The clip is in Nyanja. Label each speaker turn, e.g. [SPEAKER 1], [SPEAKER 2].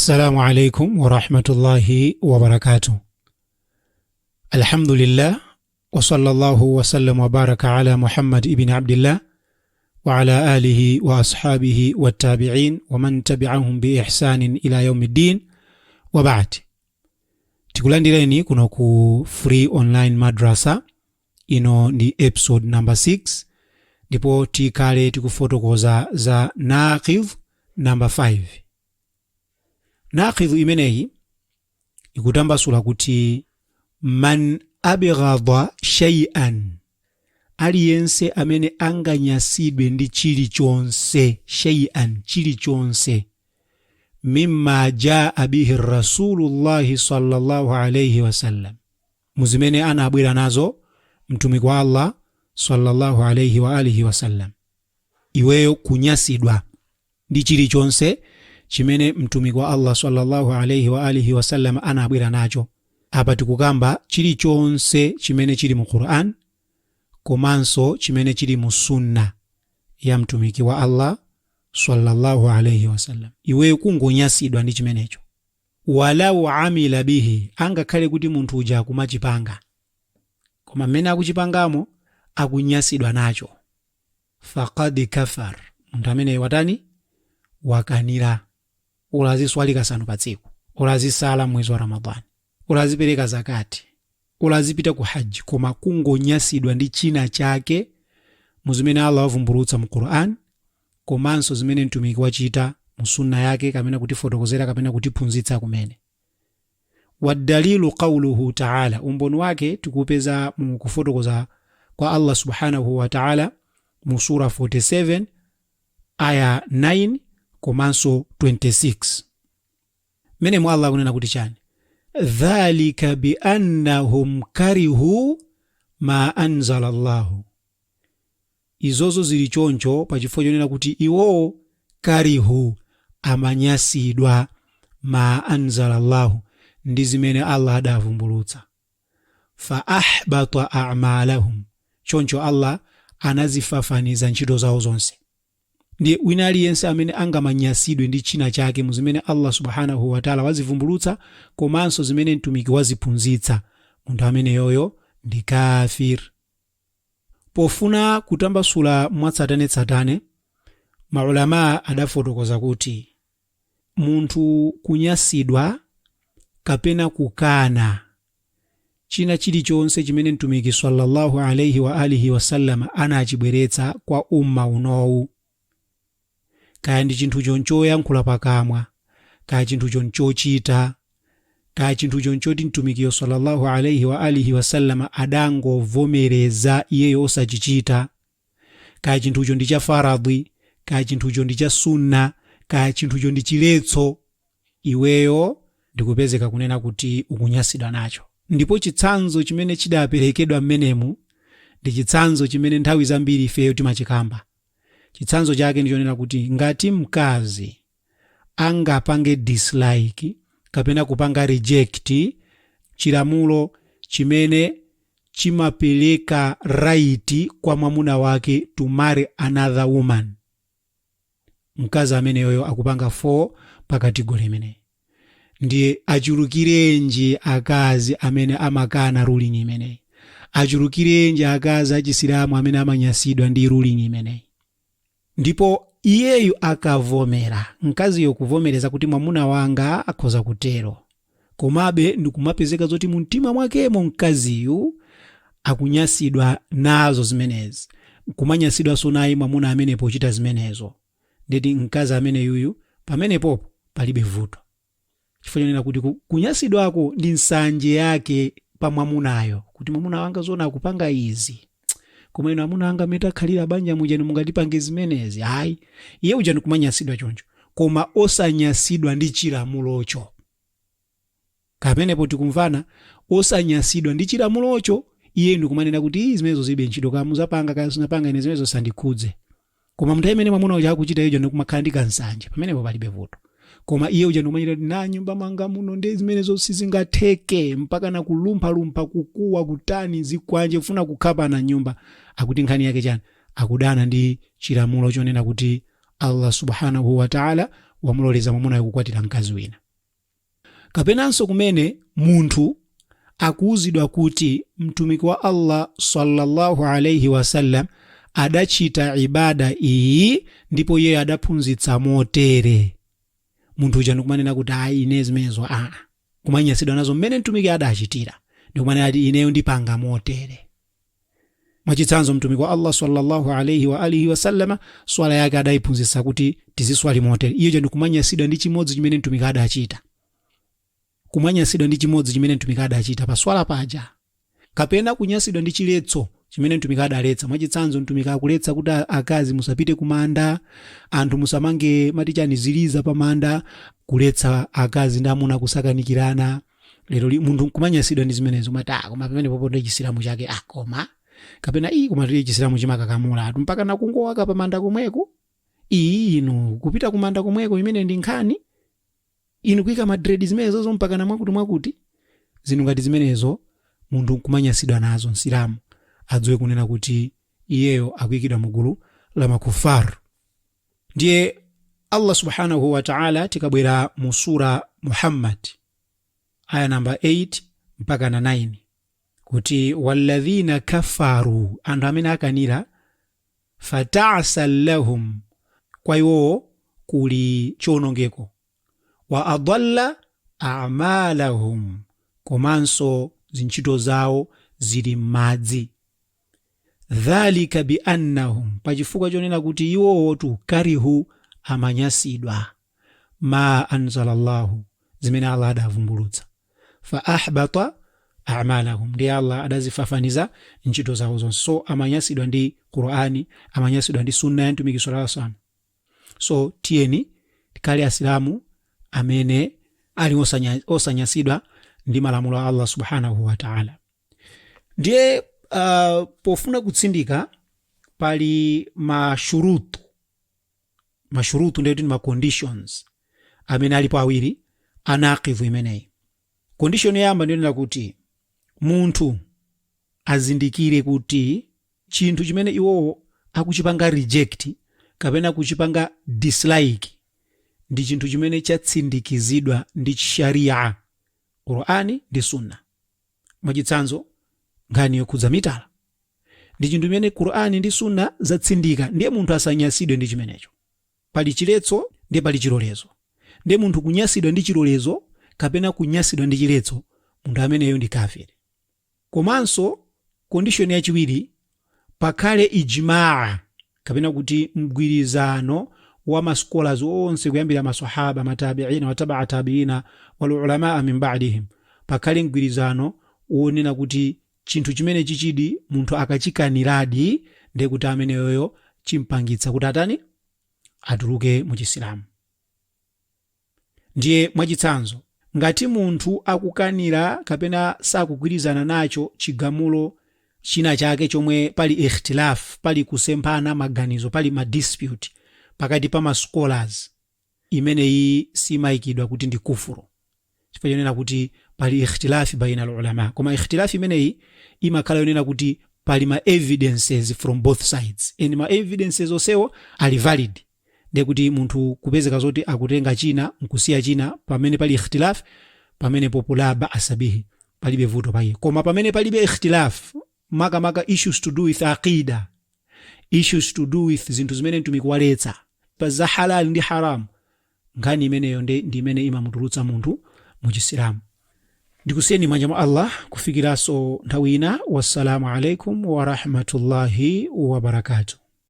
[SPEAKER 1] Assalamu alaikum wa rahmatullahi wa barakatuh. Alhamdulillah wa sallallahu wa sallam wa baraka ala Muhammad ibn Abdillah wa ala alihi wa ashabihi wa tabi'in wa man tabi'ahum bi ihsanin ila yawmiddin wa ba'd. Tikulandireni kuno ku free online madrasa ino ndi episode number 6 ndipo tikale tikufotokoza za naqidh number 5. Naqidh imeneyi ikutambasula kuti man abghadha shay'an, aliyense amene anganyasidwe ndi chilichonse, shay'an chilichonse, mimma jaa bihi rasulullahi sallallahu alayhi wasallam, muzimene anabwera nazo mtumiki wa Allah sallallahu alayhi wa alihi wasallam. Iweyo kunyasidwa ndi chilichonse chimene mtumiki wa Allah sallallahu alayhi wa alihi wasallam anabwera nacho. Apa tikukamba chilichonse chimene chili mu Qur'an komanso chimene chili mu sunna ya mtumiki wa Allah sallallahu alayhi wasallam. Iweyo kungonyasidwa ndi chimenecho. Walau amila bihi, angakhale kuti munthu uja kumachipanga koma mmene akuchipangamo akunyasidwa nacho, faqad kafar, munthu amene watani wakanira. Ulaziswali kasanu pa tsiku, ulazisala mwezi wa Ramadhani, ulazipereka zakati, ulazipita ku haji, koma kungonyasidwa ndi china chake muzimene Allah wavumbulutsa mu Qur'an komanso zimene mtumiki wachita mu sunna yake kapena kutifotokozera kapena kutiphunzitsa kumene. Wadalilu qawluhu ta'ala, umboni wake tikupeza mu kufotokoza kwa Allah subhanahu wa ta'ala mu sura 47 aya 9 komanso 26. Mene mu Allah kunena kuti chani? Dhalika bi annahum karihu ma anzala Allahu. Izozo zili choncho pachifukwa chonena kuti iwo karihu amanyasidwa ma anzala Allahu, ndi zimene Allah adavumbulutsa. Fa ahbata a'malahum, choncho Allah anazifafaniza ntchito zawo zonse. Ndi wina aliyense amene angamanyasidwe ndi china chake muzimene Allah subhanahu wa ta'ala wazivumbulutsa komanso zimene mtumiki waziphunzitsa, munthu amene yoyo ndi kafir. Pofuna kutambasula mwatsatanetsatane, maulama adafotokoza kuti munthu kunyasidwa kapena kukana china chilichonse chimene mtumiki sallallahu alayhi wa alihi wasallam anachibweretsa kwa umma unowu, kaya ndi chinthu chonchoyankhula pakamwa, kaya chinthu chonchochita, kaya chinthu chonchoti mtumiki sallallahu alayhi wa alihi wasallam adangovomereza iyeyo osachichita, kaya chinthucho ndi cha faradhi, kaya chinthucho ndi cha sunna, kaya chinthucho ndi chiletso, iweyo ndikupezeka kunena kuti ukunyasidwa nacho. Ndipo chitsanzo chimene chidaperekedwa mmenemu ndi chitsanzo chimene nthawi zambiri ifeyo timachikamba. Chitsanzo chake ndichonena kuti ngati mkazi angapange dislike kapena kupanga reject chilamulo chimene chimapereka right kwa mwamuna wake to marry another woman, mkazi amene yoyo akupanga 4 pa kategori imene. Ndiye achulukirenji akazi amene amakana ruling imene, achulukirenji akazi achisilamu amene amanyasidwa ndi ruling imene. Ndipo iyeyu akavomera, mkaziyo kuvomereza kuti mwamuna wanga akhoza kutero, komabe ndikumapezeka zoti mu mtima mwakemo mkaziyu akunyasidwa nazo zimenezi, kumanyasidwa sonayi mwamuna amene pochita zimenezo, ndeti mkazi amene yuyu pamene popo palibe vuto. Chifukwa kuti kunyasidwako ndi nsanje yake pa mwamunayo, kuti mwamuna wanga zona akupanga izi, koma ino amuna anga metakhalira banja mujani mungatipange zimenezi. Hayi, iye uja ndikumanyasidwa choncho, koma osanyasidwa ndi chilamulocho. Kamenepo tikumvana, osanyasidwa ndi chilamulocho, iye ndikumanena kuti izi zimenezo zibe ntchito, kama muzapanga kaya sinapanga ine zimenezo sandikhudze. Koma mnthawi imene mwamuna uja akuchita ijo ndikumakhala ndi kansanje, pamenepo palibe vuto. Koma iye uja ndikumanyira na nyumba manga muno ndi zimenezo sizingatheke, mpaka na kulumpha kukuwa kutani zikwanje kufuna kukhapa na nyumba, akuti nkhani yake chani? Akudana ndi chilamulo chonena kuti Allah subhanahu wa ta'ala wamuloleza mwamuna kukwatira mkazi wina. kapenanso kumene munthu akuuzidwa kuti mtumiki wa Allah sallallahu alayhi wasallam adachita ibada iyi ndipo iye adaphunzitsa motere. Munthu uja ndikumanena kuti ayi ine zimenezo kumanyasidwa nazo mmene mtumiki adachitira ndikumanena ati ineyo ndipanga motere. Mwachitsanzo mtumiki wa Allah sallallahu alayhi wa alihi wasallama swala yake adayiphunzitsa kuti tiziswali motere. Iyo ndikumanyasida ndi chimodzi chimene mtumiki adachita. Kumanyasidwa ndi chimodzi chimene mtumiki adachita pa swala paja. Kapena kunyasidwa ndi chiletso chimene mtumiki adaletsa. Mwachitsanzo mtumiki akuletsa kuti akazi musapite kumanda, anthu musamange matichani ziliza pamanda, kuletsa akazi ndi amuna kusakanikirana. Lero munthu kumanyasidwa ndi zimenezo mata koma pamene popo ndi chisilamu chake koma kapena koma ndi chisilamu chimakakamula mpaka nakungowaka pamanda komweko. Inu kupita kumanda komweko imene ndi nkhani. Inu kuika madred zimenezo mpaka na mwakuti zinu ngati zimenezo munthu kumanyasidwa nazo msilamu adziwe kunena kuti iyeyo akuyikidwa mugulu la makufar. Ndiye Allah subhanahu wa ta'ala tikabwera mu sura Muhammad aya namba 8 mpaka na 9 kuti walladhina kafaru, anthu amene akanira, fata'sal lahum, kwa iwo kuli chonongeko, wa adalla a'malahum, komanso zintchito zawo zili m'madzi. Dhalika bi annahum, pachifukwa chonena kuti iwo karihu amanyasidwa ma anzalallahu, zimene Allah adavumbulutsa. Fa ahbata a'malahum, ndi Allah adazifafaniza ntchito zawo zonse. So amanyasidwa ndi Qur'ani, amanyasidwa ndi sunna ya mtumiki sallallahu alaihi wasallam. So tieni tikali asilamu amene ali osanyasidwa ndi malamulo a Allah subhanahu wa ta'ala. Ndiye pofuna kutsindika pali mashurutu ndi ma conditions amene alipo awiri anaqivu imeneyi. Condition yamba ndiyo kuti munthu azindikire kuti chinthu chimene iwo akuchipanga reject kapena kuchipanga dislike ndi chinthu chimene chatsindikizidwa ndi sharia, Qur'ani ndi sunna. Mwachitsanzo ngani yokhudza mitala ndi chinthu chimene Qur'ani ndi sunna zatsindika, ndiye munthu asanyasidwe ndi chimenecho. Pali chiletso ndiye pali chilolezo. Ndiye munthu kunyasidwa ndi chilolezo kapena kunyasidwa ndi chiletso, munthu ameneyo ndi kafiri. Komanso condition yachiwiri, pakhale ijmaa kapena kuti mgwirizano wa mascholars onse kuyambira maswahaba, matabi'ina, wataba tabi'ina, wal ulama min ba'dihim, pakhale mgwirizano wonena kuti chinthu chimene chichidi munthu akachikaniradi ndiye kuti ameneyo chimpangitsa kuti atani atuluke mu Chisilamu. Ndiye mwachitsanzo ngati munthu akukanira kapena sakugwirizana nacho chigamulo china chake chomwe pali ikhtilaf, pali kusemphana maganizo, pali ma dispute pakati pa scholars, imeneyi simayikidwa kuti ndi kufuru. Chifukwa chonena kuti pali ikhtilaf baina al-ulama, koma ikhtilaf imeneyi imakhala yonena kuti pali ma evidences from both sides, and ma evidences onsewo ali valid. Ndiye kuti munthu kupezeka zoti akutenga china nkusiya china pamene pali ikhtilaf, pamene popula ba'asabihi, palibe vuto pake. Koma pamene palibe ikhtilaf, maka issues to do with aqida, issues to do with zinthu zimene mtumiki waletsa, pa za halal ndi haram, ngani imeneyo ndi imene imamutulutsa munthu mu Chisilamu. Ndikusiyeni manja mwa Allah kufikiraso nthawi ina. Wassalamu alaikum wa rahmatullahi wa barakatuh.